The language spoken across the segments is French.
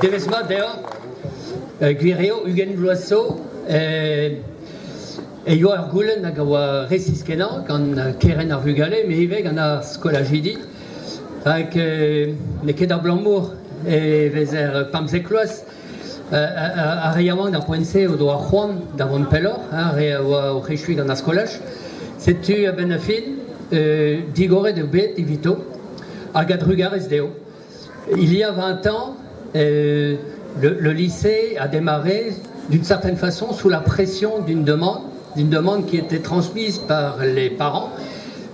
Devesma deo, gwireo ugen vloasso, e yo ar goulenn hag a oa resiskennañ gant keren ar vugale, me ivek gant ar skolajidi, hag ne ket ar blanmour e vez er pamzekloaz, ar reiaouan ar poense o do ar c'hoant da vant pellor, re a oa o c'hec'hui gant ar skolaj, setu a ben a fin, digore de bet evito, hag a drugarez deo. Il y a 20 ans, le lycée a démarré d'une certaine façon sous la pression d'une demande qui était transmise par les parents,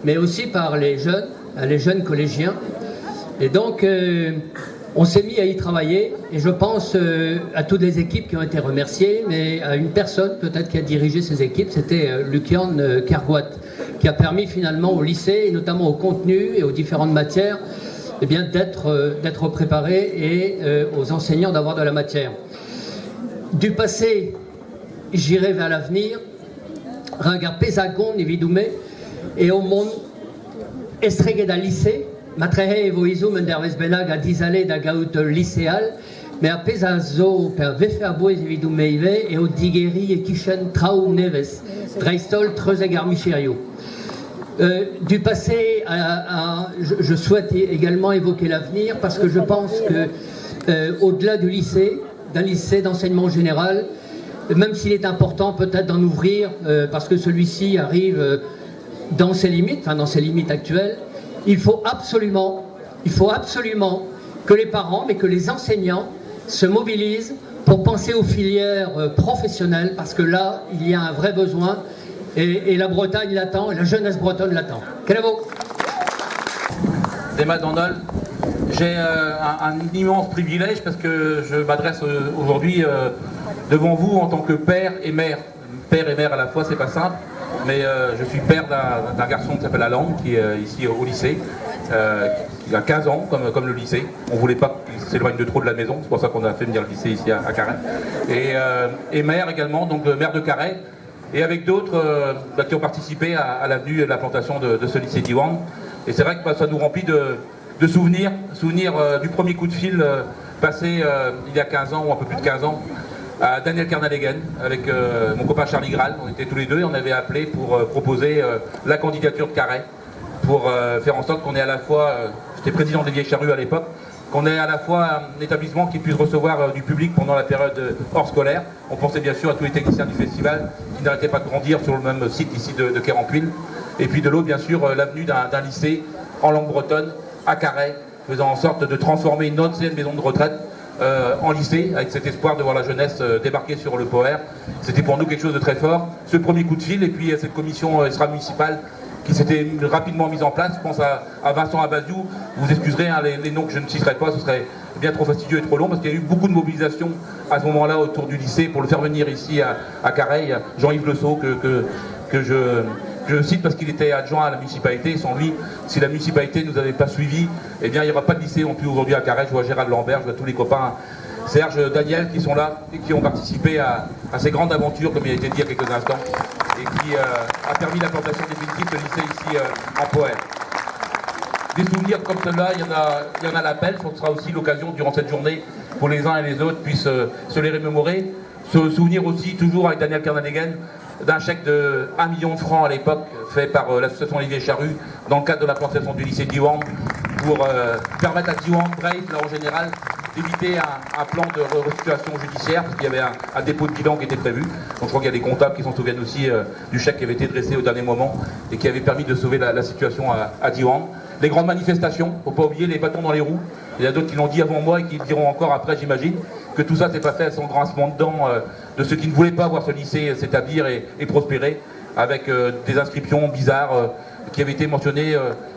mais aussi par les jeunes collégiens. Et donc, on s'est mis à y travailler, et je pense à toutes les équipes qui ont été remerciées, mais à une personne peut-être qui a dirigé ces équipes, c'était Lucian Kergoat, qui a permis finalement au lycée, et notamment au contenu et aux différentes matières, eh bien, d'être préparé et aux enseignants d'avoir de la matière. Du passé, j'irai vers l'avenir, regarde pesagon evidoume, et au monde, estreget à lycée, matrehe evoizo mendervez benag a dizale da gaout lycéal, mais a pesazo per vefe a boez evidoume ive, et au digeri et kichen trau neves, dreistol trezeg ar micherio. Du passé, je souhaite également évoquer l'avenir parce que je pense que au-delà du lycée, d'un lycée d'enseignement général, même s'il est important peut-être d'en ouvrir parce que celui-ci arrive dans ses limites actuelles, il faut absolument que les parents, mais que les enseignants se mobilisent pour penser aux filières professionnelles parce que là, il y a un vrai besoin. Et la Bretagne l'attend, et la jeunesse bretonne l'attend. Quel est vous? Dema Dandol, j'ai un immense privilège parce que je m'adresse aujourd'hui devant vous en tant que père et mère. Père et mère à la fois, c'est pas simple, mais je suis père d'un garçon qui s'appelle Alan, qui est ici au lycée, qui a 15 ans, comme le lycée. On voulait pas qu'il s'éloigne de trop de la maison, c'est pour ça qu'on a fait venir le lycée ici à Carhaix. Et mère également, donc mère de Carhaix. Et avec d'autres qui ont participé à l'avenue et à la plantation de ce lycée Diwan. Et c'est vrai que ça nous remplit de souvenirs du premier coup de fil passé il y a 15 ans ou un peu plus de 15 ans à Daniel Kernalegen avec mon copain Charlie Graal. On était tous les deux et on avait appelé pour proposer la candidature de Carhaix pour faire en sorte qu'on ait à la fois, j'étais président des Vieilles Charrues à l'époque, qu'on ait à la fois un établissement qui puisse recevoir du public pendant la période hors scolaire. On pensait bien sûr à tous les techniciens du festival qui n'arrêtaient pas de grandir sur le même site ici de Quérampuil. Et puis de l'autre, bien sûr, l'avenue d'un lycée en langue bretonne à Carhaix, faisant en sorte de transformer une ancienne maison de retraite en lycée, avec cet espoir de voir la jeunesse débarquer sur le POER. C'était pour nous quelque chose de très fort. Ce premier coup de fil, et puis cette commission extra-municipale qui s'était rapidement mise en place. Je pense à Vincent Abaziou. Vous excuserez les noms que je ne citerai pas, ce serait bien trop fastidieux et trop long, parce qu'il y a eu beaucoup de mobilisation à ce moment-là autour du lycée pour le faire venir ici à Carhaix. Jean-Yves Le Sceau, que je cite parce qu'il était adjoint à la municipalité. Sans lui, si la municipalité ne nous avait pas suivis, eh bien il n'y aura pas de lycée non plus aujourd'hui à Carhaix. Je vois Gérald Lambert, je vois tous les copains, Serge, Daniel, qui sont là et qui ont participé à ces grandes aventures, comme il a été dit il y a quelques instants, et qui a permis l'implantation définitive de lycée ici en POER. Des souvenirs comme ceux-là, il y en a l'appel. Ce sera aussi l'occasion durant cette journée pour les uns et les autres puissent se les remémorer. Se souvenir aussi, toujours avec Daniel Kernalegen, d'un chèque de 1 million de francs à l'époque fait par l'association Olivier Charrue dans le cadre de la plantation du lycée Diwan pour permettre à Diwan, Brave, là en général, d'éviter un plan de restitution judiciaire parce qu'il y avait un dépôt de bilan qui était prévu. Donc je crois qu'il y a des comptables qui s'en souviennent aussi du chèque qui avait été dressé au dernier moment et qui avait permis de sauver la situation à Diwan. Les grandes manifestations, faut pas oublier les bâtons dans les roues. Il y a d'autres qui l'ont dit avant moi et qui le diront encore après, j'imagine, que tout ça s'est pas fait sans grincement de dents de ceux qui ne voulaient pas voir ce lycée s'établir et prospérer, avec des inscriptions bizarres qui avaient été mentionnées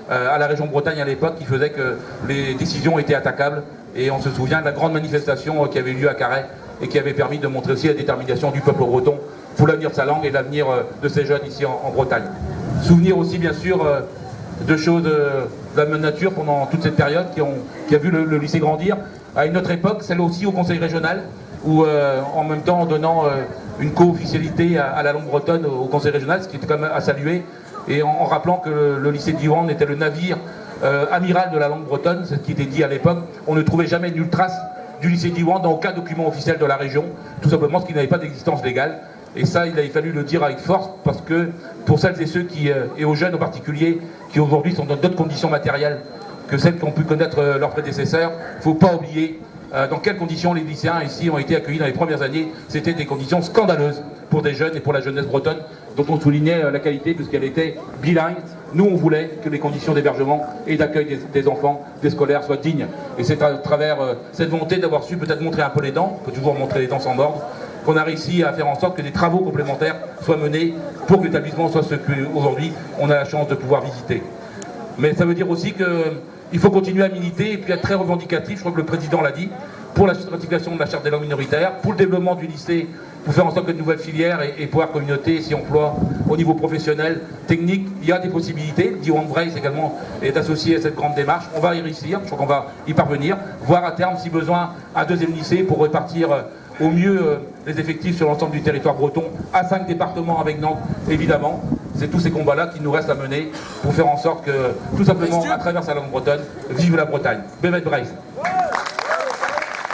à la région Bretagne à l'époque, qui faisaient que les décisions étaient attaquables. Et on se souvient de la grande manifestation qui avait eu lieu à Carhaix et qui avait permis de montrer aussi la détermination du peuple breton pour l'avenir de sa langue et l'avenir de ces jeunes ici en Bretagne. Souvenir aussi bien sûr de choses de la même nature pendant toute cette période qui a vu le lycée grandir. À une autre époque, celle aussi au conseil régional, où en même temps en donnant une co-officialité à la langue bretonne au conseil régional, ce qui était quand même à saluer, et en rappelant que le lycée de Diwan était le navire amiral de la langue bretonne, c'est ce qui était dit à l'époque. On ne trouvait jamais nulle trace du lycée Diwan dans aucun document officiel de la région, tout simplement parce qu'il n'avait pas d'existence légale. Et ça, il avait fallu le dire avec force, parce que pour celles et ceux qui, et aux jeunes en particulier, qui aujourd'hui sont dans d'autres conditions matérielles que celles qu'ont pu connaître leurs prédécesseurs, il ne faut pas oublier dans quelles conditions les lycéens ici ont été accueillis dans les premières années. C'était des conditions scandaleuses pour des jeunes et pour la jeunesse bretonne, dont on soulignait la qualité puisqu'elle était bilingue. Nous, on voulait que les conditions d'hébergement et d'accueil des enfants, des scolaires soient dignes. Et c'est à travers cette volonté d'avoir su peut-être montrer un peu les dents, on peut toujours montrer les dents sans mordre, qu'on a réussi à faire en sorte que des travaux complémentaires soient menés pour que l'établissement soit ce qu'aujourd'hui on a la chance de pouvoir visiter. Mais ça veut dire aussi qu'il faut continuer à militer et puis être très revendicatif, je crois que le président l'a dit, pour la ratification de la charte des langues minoritaires, pour le développement du lycée, pour faire en sorte que de nouvelles filières et pouvoir communauté s'y emploient au niveau professionnel, technique. Il y a des possibilités. Diwan Brace également est associé à cette grande démarche. On va y réussir, je crois qu'on va y parvenir, voire à terme, si besoin, un deuxième lycée pour répartir au mieux les effectifs sur l'ensemble du territoire breton, à 5 départements avec Nantes, évidemment. C'est tous ces combats-là qui nous restent à mener pour faire en sorte que, tout simplement, à travers sa langue bretonne, vive la Bretagne. Bevet Brace.